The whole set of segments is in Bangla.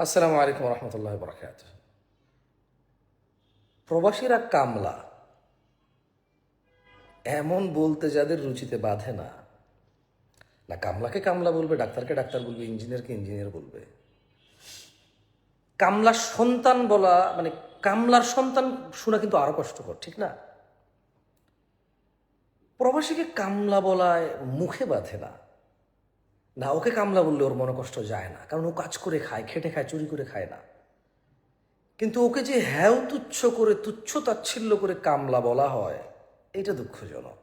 আসসালামু আলাইকুম রহমতুল্লাহ বরকাত। প্রবাসীরা কামলা এমন বলতে যাদের রুচিতে বাধে না, না কামলাকে কামলা বলবে, ডাক্তারকে ডাক্তার বলবে, ইঞ্জিনিয়ারকে ইঞ্জিনিয়ার বলবে। কামলার সন্তান বলা মানে কামলার সন্তান শোনা কিন্তু আরো কষ্টকর, ঠিক না? প্রবাসীকে কামলা বলায় মুখে বাধে না, না ওকে কামলা বললে ওর মনে কষ্ট যায় না, কারণ ও কাজ করে খায়, খেটে খায়, চুরি করে খায় না। কিন্তু ওকে যে হ্যাও তুচ্ছ করে, তুচ্ছ তাচ্ছিল্য করে কামলা বলা হয়, এটা দুঃখজনক।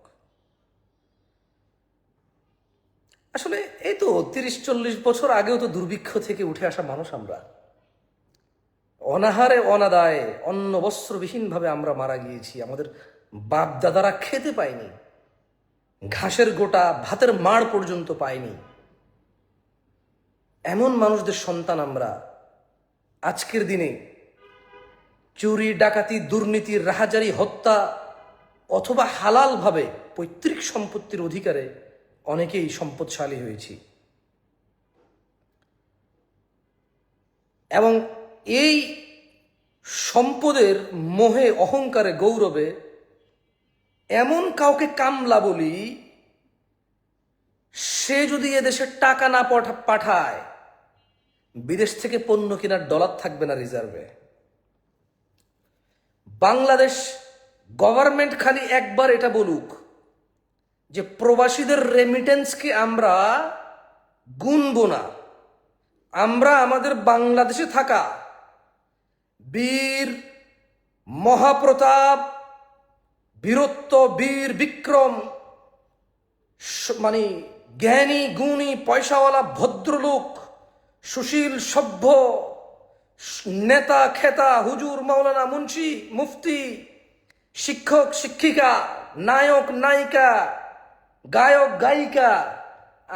আসলে এই তো 30-40 বছর আগেও তো দুর্ভিক্ষ থেকে উঠে আসা মানুষ আমরা। অনাহারে অনাদায়ে অন্ন বস্ত্রবিহীনভাবে আমরা মারা গিয়েছি। আমাদের বাপ দাদারা খেতে পায়নি, ঘাসের গোটা ভাতের মাড় পর্যন্ত পায়নি। এমন মানুষদের সন্তান আমরা। আজকের দিনে চুরি, ডাকাতি, দুর্নীতি, রাহাজারি, হত্যা অথবা হালালভাবে পৈতৃক সম্পত্তির অধিকারে অনেকেই সম্পদশালী হয়েছি। এবং এই সম্পদের মোহে, অহংকারে, গৌরবে এমন কাউকে কামলা বলি, সে যদি এদেশে টাকা না পাঠায়, বিদেশ থেকে পণ্য কেনার ডলার থাকবে না রিজার্ভে। বাংলাদেশ গভর্নমেন্ট খালি একবার এটা বলুক যে প্রবাসীদের রেমিটেন্সকে আমরা গুনবো না, আমরা আমাদের বাংলাদেশে থাকা বীর, মহাপ্রতাপ, বীরত্ব, বীর বিক্রম, মানে জ্ঞানী, গুণী, পয়সাওয়ালা ভদ্রলোক, সুশীল, সভ্য নেতা, খেতা, হুজুর, মাওলানা, মুন্সি, মুফতি, শিক্ষক, শিক্ষিকা, নায়ক, নায়িকা, গায়ক, গায়িকা,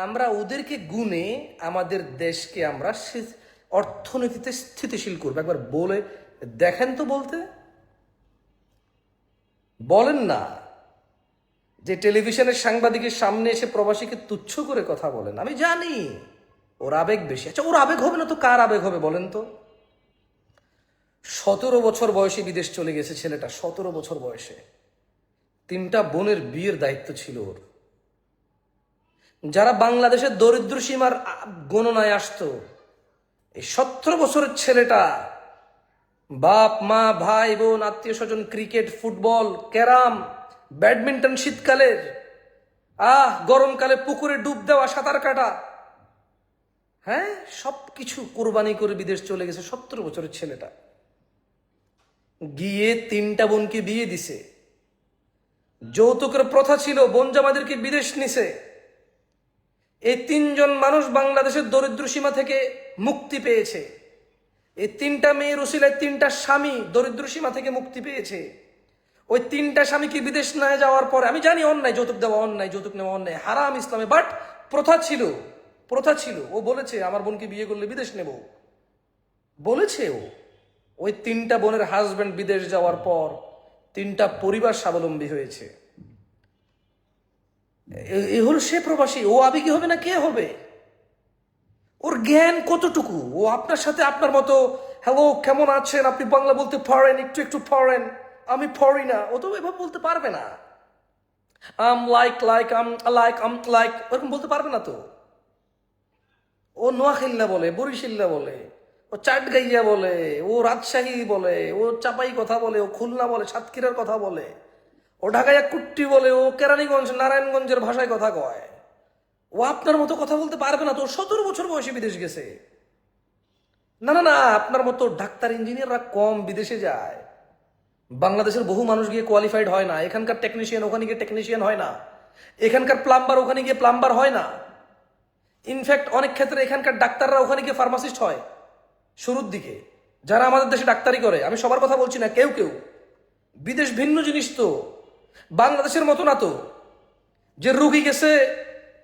আমরা ওদেরকে গুণে আমাদের দেশকে আমরা অর্থনীতিতে স্থিতিশীল করবো। একবার বলে দেখেন তো, বলেন না যে টেলিভিশনের সাংবাদিকের সামনে এসে প্রবাসীকে তুচ্ছ করে কথা বলেন। আমি জানি ওর আবেগ বেশি। আচ্ছা, ওর আবেগ হবে না তো কার আবেগ হবে বলেন তো? 17 বছর বয়সে বিদেশ চলে গেছে ছেলেটা। 17 বছর বয়সে 3টা বোনের বিয়ের দায়িত্ব ছিল ওর। যারা বাংলাদেশের দরিদ্র সীমার গণনায় আসতো, এই 17 বছরের ছেলেটা বাপ, মা, ভাই, বোন, আত্মীয় স্বজন, ক্রিকেট, ফুটবল, ক্যারাম, ব্যাডমিন্টন, শীতকালের গরমকালে পুকুরে ডুব দেওয়া, সাঁতার কাটা, হ্যাঁ, সবকিছু কোরবানি করে বিদেশ চলে গেছে 17 বছরের ছেলেটা। গিয়ে 3টা বোনকে বিয়ে দিছে। যৌতুকের প্রথা ছিল, বোন জামাইদেরকে বিদেশ নিছে। এই 3জন মানুষ বাংলাদেশের দরিদ্র সীমা থেকে মুক্তি পেয়েছে। এই 3টা মেয়ের উসিলায় 3টা স্বামী দরিদ্র সীমা থেকে মুক্তি পেয়েছে। ওই 3টা স্বামীকে বিদেশ না যাওয়ার পরে, আমি জানি অন্যায়, যৌতুক দেওয়া অন্যায়, যৌতুক নেওয়া অন্যায়, হারাম ইসলামে, বাট প্রথা ছিল। ও বলেছে আমার বোনকে বিয়ে করলে বিদেশ নেব, বলেছে ও। ওই 3টা বোনের হাজব্যান্ড বিদেশ যাওয়ার পর 3টা পরিবার স্বাবলম্বী হয়েছে। এ হলো সে প্রবাসী। ও আবেগী হবে না কে হবে? ওর জ্ঞান কতটুকু? ও আপনার সাথে আপনার মতো হ্যালো কেমন আছেন, আপনি বাংলা বলতে পারেন, একটু একটু পারেন, আমি পারি না, ও তো এভাবে বলতে পারবে না। আম লাইক ওরকম বলতে পারবে না তো। ও নোয়াখাইল্লা বলে, বরিশাল্লা বলে, ও চাটগাইয়া বলে, ও রাজশাহী বলে, ও চাপাই কথা বলে, ও খুলনা বলে, সাতক্ষীরার কথা বলে, ও ঢাকাইয়া কুট্টি বলে, ও কেরানীগঞ্জ, নারায়ণগঞ্জের ভাষায় কথা কয়। ও আপনার মতো কথা বলতে পারবে না তো। 17 বছর বয়সে বিদেশ গেছে। না, আপনার মতো ডাক্তার, ইঞ্জিনিয়াররা কম বিদেশে যায়। বাংলাদেশের বহু মানুষ গিয়ে কোয়ালিফাইড হয় না। এখানকার টেকনিশিয়ান ওখানে গিয়ে টেকনিশিয়ান হয় না। এখানকার প্লাম্বার ওখানে গিয়ে প্লাম্বার হয় না। ইনফ্যাক্ট অনেক ক্ষেত্রে এখানকার ডাক্তাররা ওখানে গিয়ে ফার্মাসিস্ট হয় শুরুর দিকে, যারা আমাদের দেশে ডাক্তারি করে। আমি সবার কথা বলছি না, কেউ বিদেশ ভিন্ন জিনিস তো, বাংলাদেশের মতো না তো যে রুগী গেছে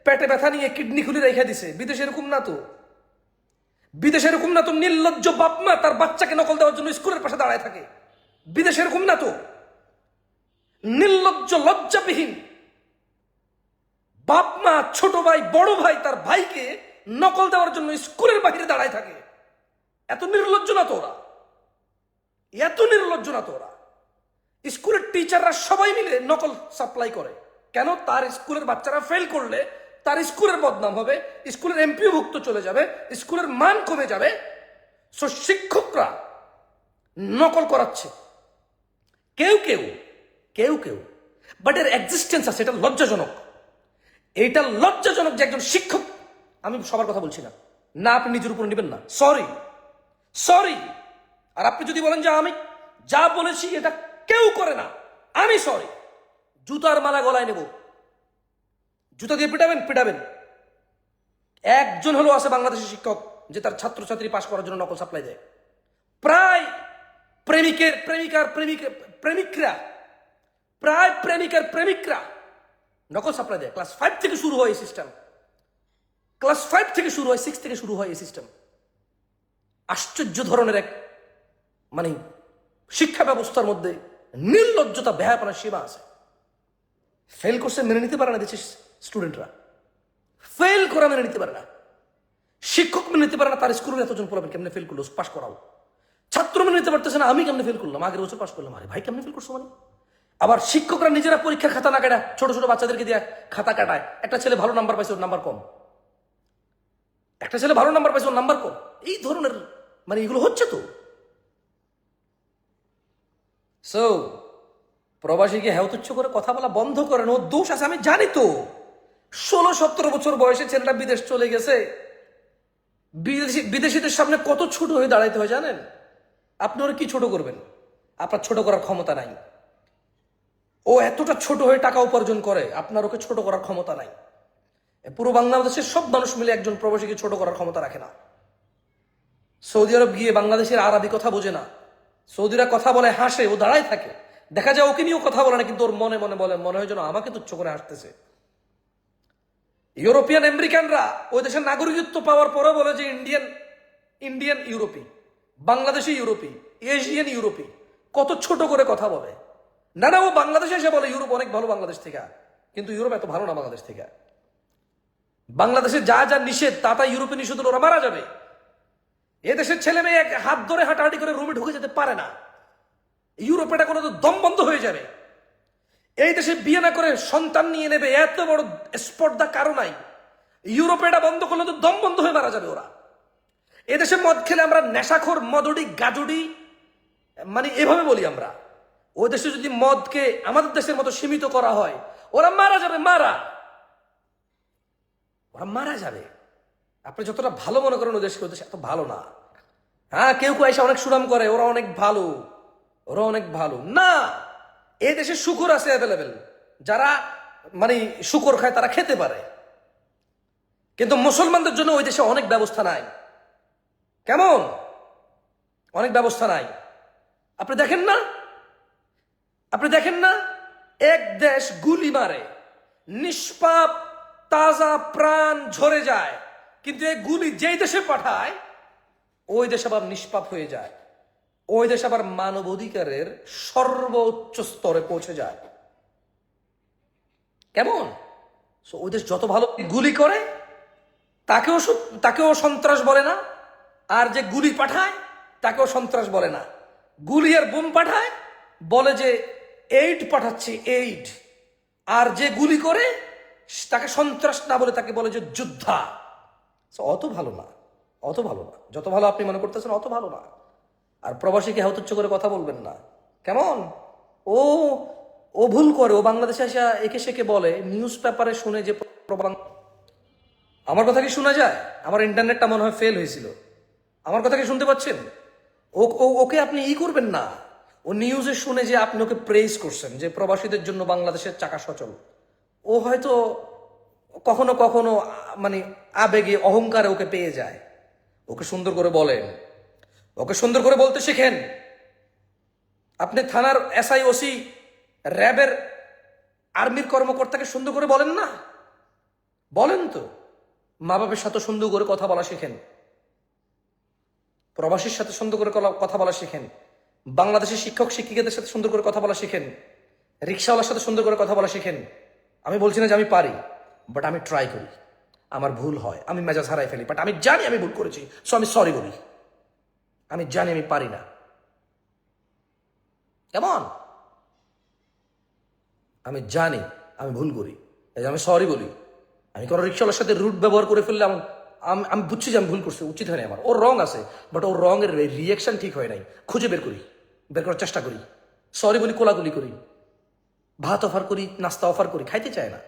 পেটে ব্যথা নিয়ে কিডনি খুলে রেখে দিছে। বিদেশ এরকম না তো। নির্লজ্জ বাপ মা তার বাচ্চাকে নকল দেওয়ার জন্য স্কুলের পাশে দাঁড়ায় থাকে। বিদেশ এরকম না তো। নির্লজ্জ, লজ্জাবিহীন বাপ মা, ছোট ভাই, বড় ভাই তার ভাইকে নকল দেওয়ার জন্য স্কুলের বাহিরে দাঁড়ায় থাকে। এত নির্লজ্জ না তো ওরা, এত নির্লজ্জ না তো ওরা। স্কুলের টিচাররা সবাই মিলে নকল সাপ্লাই করে। কেন? তার স্কুলের বাচ্চারা ফেল করলে তার স্কুলের বদনাম হবে, স্কুলের এমপিও ভুক্ত চলে যাবে, স্কুলের মান কমে যাবে। সো শিক্ষকরা নকল করাচ্ছে কেউ কেউ কেউ কেউ, বাট এর এক্সিস্টেন্স আছে, এটা লজ্জাজনক। এইটা লজ্জাজনক যে একজন শিক্ষক, আমি সবার কথা বলছি না, না আপনি নিজের উপর নেবেন না, সরি সরি। আর আপনি যদি বলেন যে আমি যা বলেছি এটা কেউ করে না, আমি সরি, জুতার মালা গলায় নেব, জুতা দিয়ে পিটাবেন পিটাবেন। একজন হলো আছে বাংলাদেশের শিক্ষক যে তার ছাত্রছাত্রী পাশ করার জন্য নকল সাপ্লাই দেয়। প্রায় প্রেমিকার প্রেমিকরা নকল সাপ্লাই দেয়। ক্লাস 5 থেকে শুরু হয় এই সিস্টেম, ক্লাস 5 থেকে শুরু হয়, 6 থেকে শুরু হয় এই সিস্টেম। আশ্চর্য ধরনের এক মানে শিক্ষা ব্যবস্থার মধ্যে নির্লজ্জতা, বেহায়াপনার সীমা আছে। ফেল করছে মেনে নিতে পারে না দেশের স্টুডেন্টরা, ফেল করা মেনে নিতে পারে না, শিক্ষক মেনে নিতে পারে না তার স্কুলের এতজন পড়াবেন কেমনে ফেল করলো, পাশ করাও। ছাত্র মেনে নিতে পারতেছে না আমি কেমনে ফেল করলাম, আগের বছর পাশ করলাম, আরে ভাই কেমনে ফেল করছো মানে। আবার শিক্ষকরা নিজেরা পরীক্ষার খাতা না কাটায় ছোট ছোট বাচ্চাদেরকে দিয়ে খাতা কাটায়। একটা ছেলে ভালো নাম্বার পাইছে ওর নাম্বার কম, একটা ছেলে ভালো নাম্বার পাইছে ওর নাম্বার কম। এই ধরনের মানে এগুলো হচ্ছে তো। সো প্রবাসীকে হেউতুচ্ছ করে কথা বলা বন্ধ করেন, ওর দোষ আছে আমি জানি তো। 16-17 বছর বয়সে ছেলেটা বিদেশ চলে গেছে, বিদেশিদের সামনে কত ছোট হয়ে দাঁড়াইতে হয় জানেন? আপনি ওরা কি ছোট করবেন? আপনার ছোট করার ক্ষমতা নাই। ও এতটা ছোট হয়ে টাকা উপার্জন করে, আপনার ওকে ছোট করার ক্ষমতা নাই। পুরো বাংলাদেশের সব মানুষ মিলে একজন প্রবাসীকে ছোট করার ক্ষমতা রাখে না। সৌদি আরব গিয়ে বাংলাদেশের আরবি কথা বোঝে না, সৌদিরা কথা বলে হাসে, ও দাঁড়ায় থাকে, দেখা যায় ওকে নিয়েও কথা বলে না, কিন্তু ওর মনে মনে বলে, মনে হয় যেন আমাকে তুচ্ছ করে হাসতেছে। ইউরোপিয়ান আমেরিকানরা ওই দেশের নাগরিকত্ব পাওয়ার পরে বলে যে ইন্ডিয়ান ইউরোপি, বাংলাদেশি ইউরোপি, এশিয়ান ইউরোপি, কত ছোট করে কথা বলে। না না, ও বাংলাদেশে এসে বলে ইউরোপ অনেক ভালো বাংলাদেশ থেকে, কিন্তু ইউরোপ এত ভালো না বাংলাদেশ থেকে। বাংলাদেশে যা যা নিষেধ তা ইউরোপে নিষেধ হলে ওরা মারা যাবে। এদেশের ছেলে মেয়ে এক হাত ধরে হাঁটাহাঁটি করে রুমে ঢুকে যেতে পারে না, ইউরোপে এটা কোনো দম বন্ধ হয়ে যাবে। এই দেশে বিয়ে না করে সন্তান নিয়ে নেবে, এত বড় স্পর্ধা কারো নাই। ইউরোপে এটা বন্ধ করলে তো দম বন্ধ হয়ে মারা যাবে ওরা। এদেশে মদ খেলে আমরা নেশাখোর, মদড়ি, গাজুডি, মানে এভাবে বলি আমরা। ওই দেশে যদি মদকে আমাদের দেশের মতো সীমিত করা হয়, ওরা মারা যাবে, ওরা মারা যাবে। আপনি যতটা ভালো মনে করেন ওদেশকে, ওদেশ এত ভালো না। হ্যাঁ, কেউ কেউ এসে অনেক সুনাম করে, ওরা অনেক ভালো, ওরা অনেক ভালো না। এই দেশে শুকর আছে অ্যাভেলেবেল, যারা মানে শুকর খায় তারা খেতে পারে, কিন্তু মুসলমানদের জন্য ওই দেশে অনেক ব্যবস্থা নাই। কেমন অনেক ব্যবস্থা নাই? আপনি দেখেন না, এক দেশ গুলি মারে, নিষ্পাপ তাজা প্রাণ ঝরে যায়, কিন্তু এই গুলি যেই দেশে পাঠায় ওই দেশ আবার নিষ্পাপ হয়ে যায়, ওই দেশ আবার মানবাধিকারের সর্বোচ্চ স্তরে পৌঁছে যায়। কেমন? ওই দেশ যত ভালো গুলি করে তাকেও সন্ত্রাস বলে না, আর যে গুলি পাঠায় তাকেও সন্ত্রাস বলে না। গুলি আর বোম পাঠায় বলে যে এইড পাঠাচ্ছে, এইড। আর যে গুলি করে তাকে সন্ত্রাস না বলে তাকে বলে যে যোদ্ধা। অত ভালো না, অত ভালো না, যত ভালো আপনি মনে করতেছেন অত ভালো না। আর প্রবাসীকে হেউতুচ্ছ করে কথা বলবেন না। কেমন? ও ও ভুল করে, ও বাংলাদেশে এসে একে সেকে বলে, নিউজ পেপারে শুনে যে আমার কথা কি শোনা যায়? আমার ইন্টারনেটটা মনে হয় ফেল হয়েছিল, আমার কথা কি শুনতে পাচ্ছেন? ওকে আপনি করবেন না। ও নিউজে শুনে যে আপনি ওকে প্রেজ করছেন যে প্রবাসীদের জন্য বাংলাদেশের চাকা সচল, ও হয়তো কখনো কখনো মানে আবেগে, অহংকারে ওকে পেয়ে যায়। ওকে সুন্দর করে বলেন, ওকে সুন্দর করে বলতে শেখেন। আপনি থানার এসআই, ওসি, র্যাবের, আর্মির কর্মকর্তাকে সুন্দর করে বলেন না? বলেন তো। মা বাবার সাথে সুন্দর করে কথা বলা শেখেন, প্রবাসীর সাথে সুন্দর করে কথা বলা শেখেন, বাংলাদেশের শিক্ষক শিক্ষিকাদের সাথে সুন্দর করে কথা বলা শেখেন, রিক্সাওয়ালার সাথে সুন্দর করে কথা বলা শেখেন। আমি বলছি না যে আমি পারি, বাট আমি ট্রাই করি। আমার ভুল হয়, আমি মেজাজ হারাই ফেলি, বাট আমি জানি আমি ভুল করেছি, সো আমি সরি বলি। আমি জানি আমি পারি না। কেমন? আমি জানি আমি ভুল করি, এই যে আমি সরি বলি। আমি কোনো রিক্সাওয়ালার সাথে রুট ব্যবহার করে ফেললে আমি বুঝছি যে আমি ভুল করছি, উচিত হয়নি আমার। ওর রং আছে, বাট ওর রঙের রিয়াকশন ঠিক হয় নাই, খুঁজে বের করার চেষ্টা করি, সরি বলি, কোলাকুলি করি, ভাত অফার করি, নাস্তা অফার করি, খাইতে চায় না।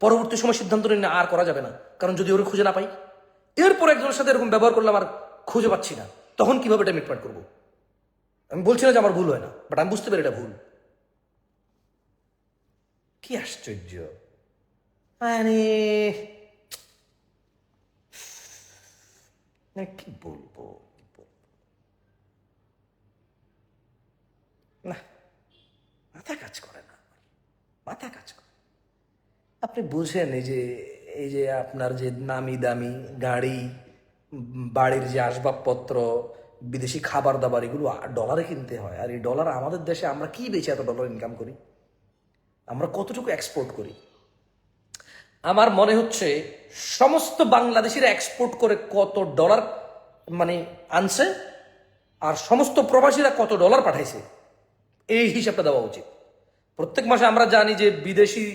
পরবর্তী সময় সিদ্ধান্ত নিই না, আর করা যাবে না, কারণ যদি ওর খুঁজে না পাই, এরপর একজনের সাথে এরকম ব্যবহার করলাম আর খুঁজে পাচ্ছি না, তখন কিভাবে এটা মিটমাট করবো? আমি বলছি না যে আমার ভুল হয় না, বাট আমি বুঝতে পারি এটা ভুল। কি আশ্চর্য! মানে কি বলবো, না, মাথা কাজ করে না, মাথা কাজ করে। আপনি বুঝেন এই যে আপনার যে নামি দামি গাড়ি, বাড়ির যে আসবাবপত্র, বিদেশি খাবার দাবার, এগুলো ডলারে কিনতে হয়। আর এই ডলার আমাদের দেশে আমরা কি বেচে এত ডলার ইনকাম করি? আমরা কতটুকু এক্সপোর্ট করি? আমার মনে হচ্ছে সমস্ত বাংলাদেশিরা এক্সপোর্ট করে কত ডলার মানে আনছে, আর সমস্ত প্রবাসীরা কত ডলার পাঠাইছে, এই হিসাবটা দেওয়া উচিত। প্রত্যেক মাসে আমরা জানি যে বিদেশি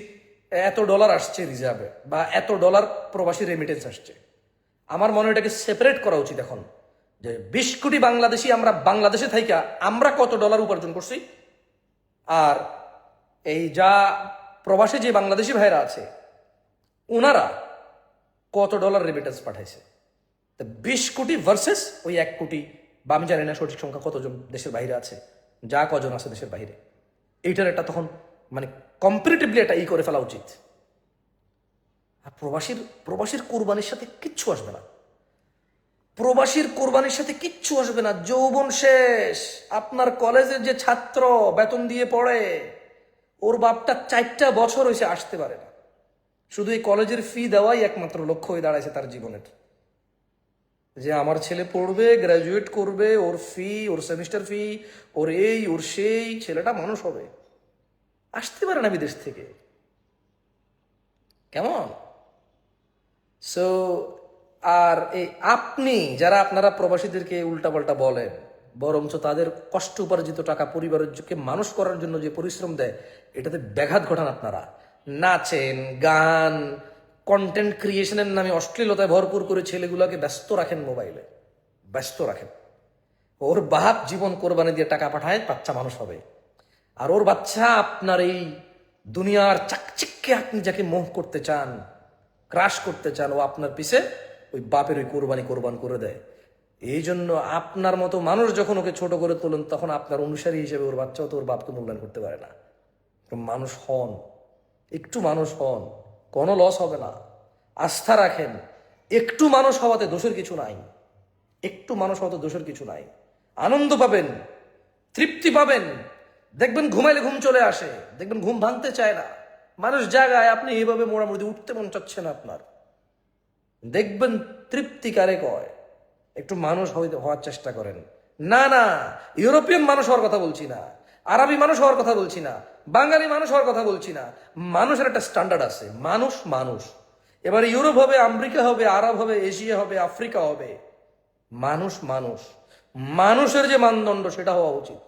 এত ডলার আসছে রিজার্ভে, বা এত ডলার প্রবাসী রেমিটেন্স আসছে। আমার মনে হয় এটাকে সেপারেট করা উচিত এখন, যে 20 কোটি বাংলাদেশি আমরা বাংলাদেশে থাইকা আমরা কত ডলার উপার্জন করছি, আর এই যা প্রবাসী যে বাংলাদেশি ভাইরা আছে ওনারা কত ডলার রেমিটেন্স পাঠাইছে। তো 20 কোটি ভার্সেস ওই 1 কোটি, বা আমি জানি না সঠিক সংখ্যা কতজন দেশের বাইরে আছে, যা কজন আছে দেশের বাইরে, এইটার একটা তখন মানে কম্পারেটিভলি এটা করে ফেলা উচিত। আর প্রবাসীর কোরবানির সাথে কিচ্ছু আসবে না, প্রবাসীর কোরবানির সাথে কিচ্ছু আসবে না। যৌবন শেষ। আপনার কলেজের যে ছাত্র বেতন দিয়ে পড়ে, ওর বাপটা 4টা বছর হয়েছে আসতে পারে না, শুধু এই কলেজের ফি দেওয়াই একমাত্র লক্ষ্য হয়ে দাঁড়াইছে তার জীবনের, যে আমার ছেলে পড়বে, গ্রাজুয়েট করবে, ওর ফি, ওর সেমিস্টার ফি, ওর এই ওর সেই, ছেলেটা মানুষ হবে। আসতে পারে না বিদেশ থেকে। কেমন? সো আর এই আপনি যারা আপনারা প্রবাসীদেরকে উল্টাপাল্টা বলেন, বরঞ্চ তাদের কষ্ট উপার্জিত টাকা পরিবারকে মানুষ করার জন্য যে পরিশ্রম দেয়, এটাতে ব্যাঘাত ঘটান আপনারা। নাচেন, গান, কন্টেন্ট ক্রিয়েশনের নামে অশ্লীলতায় ভরপুর করে ছেলেগুলোকে ব্যস্ত রাখেন, মোবাইলে ব্যস্ত রাখেন। ওর বাপ জীবন কোরবানি দিয়ে টাকা পাঠায়, বাচ্চা মানুষ হবে। আর ওর বাচ্চা আপনার এই দুনিয়ার চাকচিককে আপনি যাকে মোহ করতে চান, ক্রাশ করতে চান, ও আপনার পিছে ওই বাপের ওই কোরবান করে দেয়। এই জন্য আপনার মতো মানুষ যখন ওকে ছোট করে তোলেন, তখন আপনার অনুসারী হিসেবে ওর বাচ্চাও তো ওর বাপকে মূল্যায়ন করতে পারে না। মানুষ হন, একটু মানুষ হন, কোনো লস হবে না। আস্থা রাখেন, একটু মানুষ হওয়াতে দোষের কিছু নাই, একটু মানুষ হওয়াতে দোষের কিছু নাই। আনন্দ পাবেন, তৃপ্তি পাবেন, দেখবেন ঘুমাইলে ঘুম চলে আসে, দেখবেন ঘুম ভাঙতে চায় না। মানুষ জায়গায়, আপনি এইভাবে মোড়ামুড়ি উঠতে মন চাচ্ছে না আপনার, দেখবেন তৃপ্তি কারে কয়। একটু মানুষ হওয়ার চেষ্টা করেন। না না, ইউরোপিয়ান মানুষ হওয়ার কথা বলছি না, আরবি মানুষ হওয়ার কথা বলছি না, বাঙালি মানুষ হওয়ার কথা বলছি না। মানুষের একটা স্ট্যান্ডার্ড আছে, মানুষ মানুষ। এবার ইউরোপ হবে, আমেরিকা হবে, আরব হবে, এশিয়া হবে, আফ্রিকা হবে, মানুষ মানুষ। মানুষের যে মানদণ্ড সেটা হওয়া উচিত।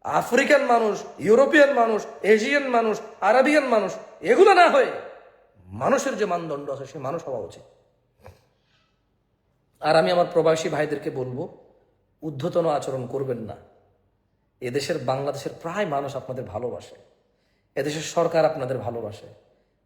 আফ্রিকান মানুষ, ইউরোপিয়ান মানুষ, এশিয়ান মানুষ, আরবিয়ান মানুষ, এগুলো না হয়ে মানুষের যে মানদণ্ড আছে সে মানুষ হওয়া উচিত। আর আমি আমার প্রবাসী ভাইদেরকে বলবো, ঊর্ধ্বতন আচরণ করবেন না। এদেশের বাংলাদেশের প্রায় মানুষ আপনাদের ভালোবাসে, এদেশের সরকার আপনাদের ভালোবাসে,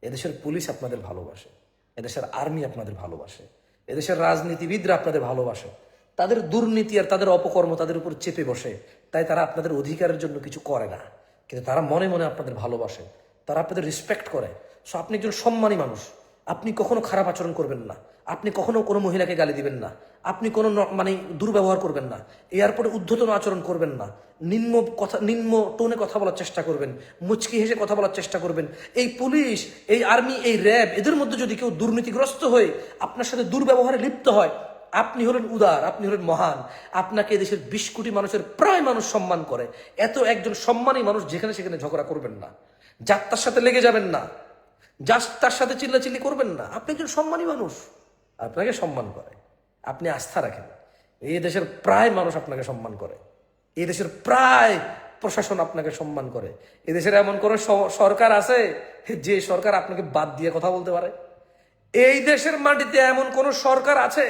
এদেশের পুলিশ আপনাদের ভালোবাসে, এদেশের আর্মি আপনাদের ভালোবাসে, এদেশের রাজনীতিবিদরা আপনাদের ভালোবাসে। তাদের দুর্নীতি আর তাদের অপকর্ম তাদের উপর চেপে বসে, তাই তারা আপনাদের অধিকারের জন্য কিছু করে না, কিন্তু তারা মনে মনে আপনাদের ভালোবাসে, তারা আপনাদের রেসপেক্ট করে। সো আপনি একজন সম্মানী মানুষ, আপনি কখনো খারাপ আচরণ করবেন না, আপনি কখনো কোনো মহিলাকে গালি দিবেন না, আপনি কোনো মানে দুর্ব্যবহার করবেন না, এয়ারপোর্টে ঊর্ধ্বতন আচরণ করবেন না, নিম্ন টোনে কথা বলার চেষ্টা করবেন, মুচকি হেসে কথা বলার চেষ্টা করবেন। এই পুলিশ, এই আর্মি, এই র্যাব, এদের মধ্যে যদি কেউ দুর্নীতিগ্রস্ত হয়ে আপনার সাথে দুর্ব্যবহারে লিপ্ত হয়, আপনি হলেন উদার, আপনি হলেন মহান। আপনাকে দেশের 20 কোটি মানুষের প্রায় মানুষ সম্মান করে। এত একজন সম্মানী মানুষ যেখানে সেখানে ঝগড়া করবেন না, যাত্রার সাথে লেগে যাবেন না, তার সাথে চিল্লাচিল্লি করবেন না। আপনি একজন সম্মানী মানুষ, আপনাকে সম্মান করে, আপনি আস্থা রাখেন। এই দেশের প্রায় মানুষ আপনাকে সম্মান করে, এই দেশের প্রায় প্রশাসন আপনাকে সম্মান করে। এই দেশের এমন কোনো সরকার আছে যে সরকার আপনাকে বাদ দিয়ে কথা বলতে পারে? এই দেশের মাটিতে এমন কোন সরকার আছে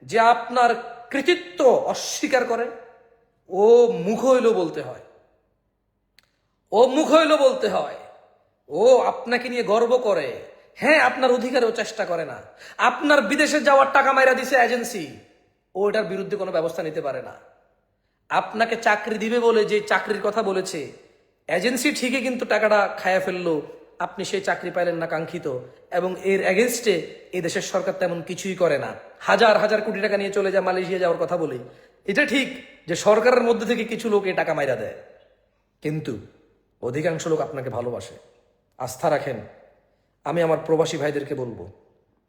যে আপনার কৃতিত্ব অস্বীকার করে? ও মুখ হইল বলতে হয়, ও মুখ হইল বলতে হয়, ও আপনাকে নিয়ে গর্ব করে। হ্যাঁ, আপনার অধিকারেও চেষ্টা করে না। আপনার বিদেশে যাওয়ার টাকা মাইরা দিছে এজেন্সি, ও এটার বিরুদ্ধে কোনো ব্যবস্থা নিতে পারে না। আপনাকে চাকরি দিবে বলে যে চাকরির কথা বলেছে, এজেন্সি ঠিকই কিন্তু টাকাটা খায়া ফেললো, আপনি সেই চাকরি পাইলেন না কাঙ্ক্ষিত, এবং এর এগেনস্টে এই দেশের সরকার তেমন কিছুই করে না। হাজার হাজার কোটি টাকা নিয়ে চলে যায় মালয়েশিয়া যাওয়ার কথা বলি। এটা ঠিক যে সরকারের মধ্যে থেকে কিছু লোক এই টাকা মাইরা দেয়, কিন্তু অধিকাংশ লোক আপনাকে ভালোবাসে, আস্থা রাখেন। আমি আমার প্রবাসী ভাইদেরকে বলবো,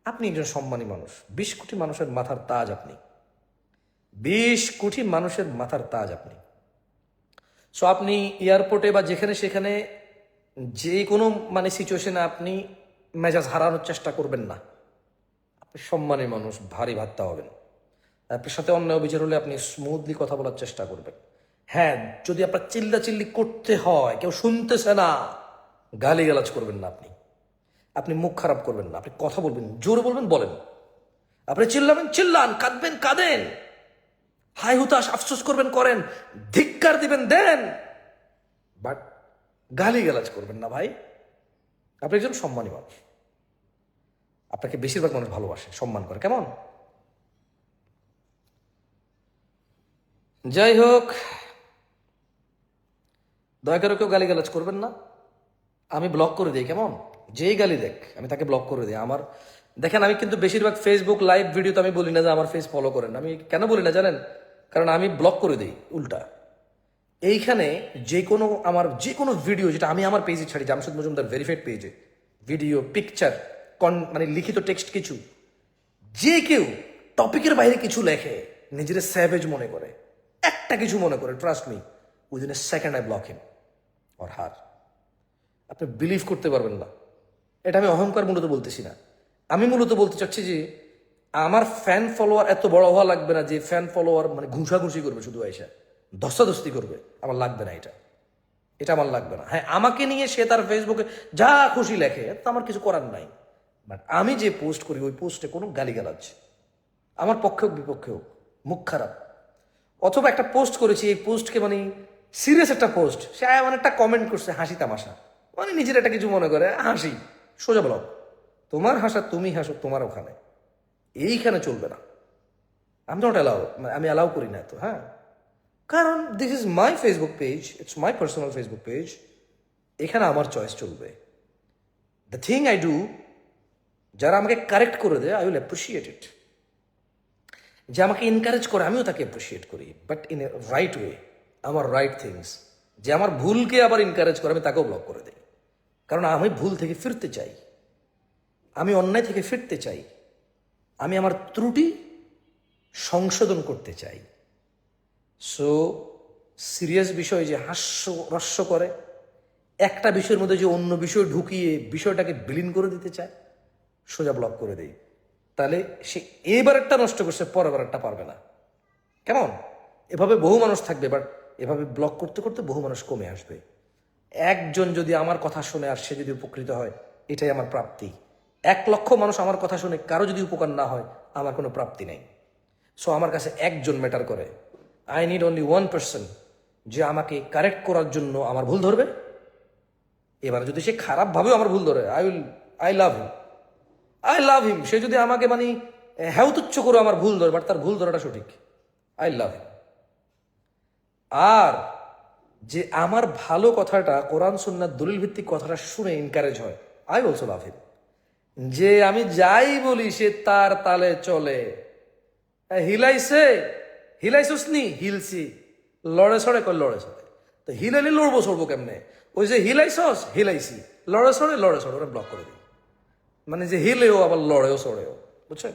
আপনি একজন সম্মানী মানুষ, 20 কোটি মানুষের মাথার তাজ আপনি, 20 কোটি মানুষের মাথার তাজ আপনি। সো আপনি এয়ারপোর্টে বা যেখানে সেখানে যে কোনো সিচুয়েশনে আপনি মেজাজ হারানোর চেষ্টা করবেন না। আপনি সম্মানী মানুষ, ভারী ভাত্তা হবেন। আপনার সাথে অন্যায় বিচার হলে আপনি স্মুথলি কথা বলার চেষ্টা করবেন। হ্যাঁ, যদি আপনার চিল্লাচিল্লি করতে হয়, কেউ শুনতেছে না, গালিগালাজ করবেন না। আপনি মুখ খারাপ করবেন না, আপনি কথা বলবেন, জোরে বলবেন, বলেন। আপনি চিল্লাবেন, চিল্লান, কাঁদবেন, কাঁদেন, হাই হুতাশ আফসোস করবেন, করেন, ধিক্কার দিবেন, দেন, বাট গালিগালাজ করবেন না ভাই। আপনি একজন সম্মানী মানুষ, আপনাকে বেশিরভাগ মানুষ ভালোবাসে, সম্মান করে, কেমন? যাই হোক, দয়া করে কেউ গালিগালাজ করবেন না। আমি ব্লক করে দিই, কেমন? যেই গালি দেখ আমি তাকে ব্লক করে দিই। আমার দেখেন, আমি কিন্তু বেশিরভাগ ফেসবুক লাইভ ভিডিওতে আমি বলি না যে আমার ফেস ফলো করেন। আমি কেন বলি না জানেন? কারণ আমি ব্লক করে দিই উল্টা। এইখানে আমার যে কোনো ভিডিও যেটা আমি আমার পেজে ছাড়ি, জামশেদ মজুমদার ভেরিফাইড পেজে, ভিডিও, পিকচার, লিখিত টেক্সট কিছু, যে কেউ টপিকের বাইরে কিছু লেখে, নিজের স্যাভেজ মনে করে, একটা কিছু মনে করে, trust me, within a second I block him or her. আপনি বিলিভ করতে পারবেন না। এটা আমি অহংকার মূলত বলতেছি না, আমি মূলত বলতে চাচ্ছি যে আমার ফ্যান ফলোয়ার এত বড় হওয়া লাগবে না যে ফ্যান ফলোয়ার ঘুষাঘুষি করবে, শুধু আইসা ধস্তাধস্তি করবে। আমার লাগবে না, এটা আমার লাগবে না। হ্যাঁ, আমাকে নিয়ে সে তার ফেসবুকে যা খুশি লেখে, তো আমার কিছু করার নাই। বাট আমি যে পোস্ট করি, ওই পোস্টে কোনো গালিগালাজ, আমার পক্ষে হোক বিপক্ষে হোক, মুখ খারাপ, অথবা একটা পোস্ট করেছি, এই পোস্টকে সিরিয়াস একটা পোস্ট, সে একটা কমেন্ট করছে হাসি তামাশা, নিজের একটা কিছু মনে করে হাসি, সোজা ব্লক। তোমার হাসা তুমি হাসো তোমার ওখানে, এইখানে চলবে না। আমি নট অ্যালাউ, আমি অ্যালাউ করি না তো। হ্যাঁ, কারণ this is my Facebook page, it's my personal Facebook page, এখানে আমার চয়েস চলবে। দ্য থিং আই ডু, যারা আমাকে কারেক্ট করে দেয়, আই উইল অ্যাপ্রিসিয়েট ইট। যে আমাকে এনকারেজ করে, আমিও তাকে অ্যাপ্রিসিয়েট করি, but in a right way, আমার রাইট থিংস। যে আমার ভুলকে আবার এনকারেজ করে, আমি তাকেও ব্লক করে দিই। কারণ আমি ভুল থেকে ফিরতে চাই, আমি অন্যায় থেকে ফিরতে চাই, আমি আমার ত্রুটি সংশোধন করতে চাই। সো সিরিয়াস বিষয় যে রস্য করে, একটা বিষয়ের মধ্যে যে অন্য বিষয় ঢুকিয়ে বিষয়টাকে বিলীন করে দিতে চায়, সোজা ব্লক করে দেই। তাহলে সে এবার একটা নষ্ট করছে, পরের একটা পারবে না, কেমন? এভাবে বহু মানুষ থাকবে, বাট এভাবে ব্লক করতে করতে বহু মানুষ কমে আসবে। একজন যদি আমার কথা শুনে আর সে যদি উপকৃত হয়, এটাই আমার প্রাপ্তি। 1 লক্ষ মানুষ আমার কথা শুনে কারো যদি উপকার না হয়, আমার কোনো প্রাপ্তি নেই। সো আমার কাছে একজন ম্যাটার করে। আই নিড অনলি 1 পার্সন যে আমাকে কারেক্ট করার জন্য আমার ভুল ধরবে। এবার যদি সে খারাপভাবেও আমার ভুল ধরে, আই লাভ হিম। সে যদি আমাকে হেউতুচ্ছ করে আমার ভুল ধরে, বাট তার ভুল ধরাটা সঠিক, আই লাভ হিম। আর যে আমার ভালো কথাটা, কোরআন সুন্নাহ দলিল ভিত্তিক কথাটা শুনে এনকারেজ হয়, আই অলসো লাভ হিম। যে আমি যাই বলি সে তার তালে চলে, হিলাইছসনি হিলসি, লড়ে সড়ে লড়ে সড়ে, তো হিলাইলে লড়বো সড়বো কেমনে? ওই যে হিলাইছি, লড়ে সড়ে ওরা ব্লক করে দিই। যে হিলেও আবার লড়েও সড়েও, বুঝছেন?